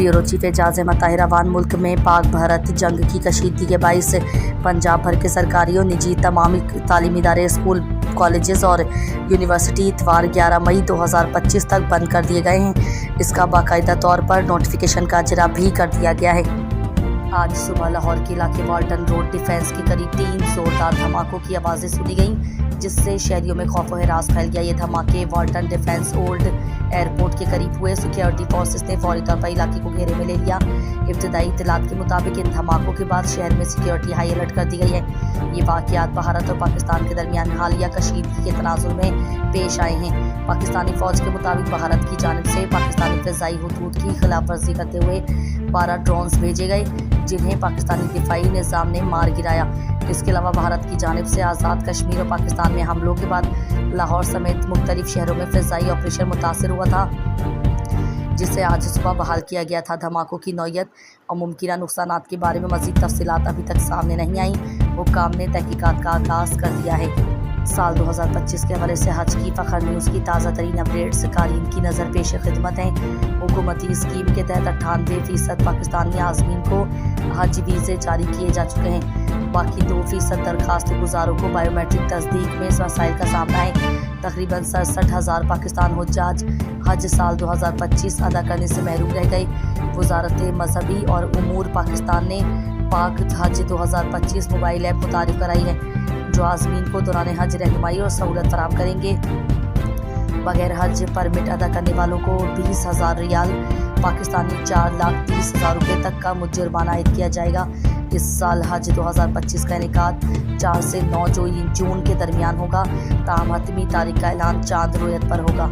Bureau chief Ejaz Ahmad Tahir Awan मुल्क में पाक भारत जंग की कशीदगी के बाइस पंजाब भर के सरकारी और निजी तमाम तालीमी इदारे, स्कूल, कॉलेजेस और यूनिवर्सिटी इतवार 11 मई 2025 तक बंद कर दिए गए हैं। इसका बाकायदा तौर पर नोटिफिकेशन का इजरा भी कर दिया गया है। आज सुबह लाहौर के इलाके वाल्टन रोड डिफेंस के करीब 3 जोरदार धमाकों की आवाज़ें सुनी गईं, जिससे शहरियों में खौफ और हिरास फैल गया। ये धमाके वाल्टन डिफेंस ओल्ड एयरपोर्ट के करीब हुए। सिक्योरिटी फोर्सेस ने फौरी तौर पर इलाके को घेरे में ले लिया। इब्तदाई इत्तलात के मुताबिक इन धमाकों के बाद शहर में सिक्योरिटी हाई अलर्ट कर दी गई है। ये वाक़यात भारत और पाकिस्तान के दरमियान हालिया कशीदगी के तनाजुर में पेश आए हैं। पाकिस्तानी फौज के मुताबिक भारत की जानिब से पाकिस्तानी फ़िज़ाई हुदूद की खिलाफ वर्जी करते हुए 12 ड्रोन्स भेजे गए, जिन्हें पाकिस्तानी दिफाई निज़ाम ने मार गिराया। इसके अलावा भारत की जानिब से आज़ाद कश्मीर और पाकिस्तान में हमलों के बाद लाहौर समेत मुख्तलिफ शहरों में फ़िज़ाई ऑपरेशन मुतासर हुआ था, जिसे आज सुबह बहाल किया गया था। धमाकों की नौयत और मुमकिन नुकसानात के बारे में मज़ीद तफसीलात अभी तक सामने नहीं आई। हुक्काम ने तहकीकात का आगाज़ कर दिया है। साल 2025 के हवाले से हज की फ़खर न्यूज़ की ताज़ा तरीन अपडेट्स कारीन की नज़र पेश खिदमत हैं। हुकूमती स्कीम के तहत 98% पाकिस्तानी आज़मीन को हज वीज़े जारी किए जा चुके हैं। बाकी 2% दरखास्त गुजारों को बायोमेट्रिक तस्दीक में इस मसाइल का सामना है। तकरीबन 67,000 पाकिस्तान हुज्जाज हज साल 2025 अदा करने से महरूम रह गए। वज़ारत मजहबी और उमूर पाकिस्तान ने पाक हज 2025 मोबाइल ऐप मुतारिफ कराई है, जो आज़मीन को दौरान हज रहनुमाई और सहूलत फराहम करेंगे। बगैर हज परमिट अदा करने वालों को 20,000 रियाल पाकिस्तानी 4,30,000 रुपये तक का जुर्माना आयद किया जाएगा। इस साल हज 2025 का इनेकाद 4 से 9 जून के दरमियान होगा। ताहम हतमी तारीख का ऐलान चांद रोयत पर होगा।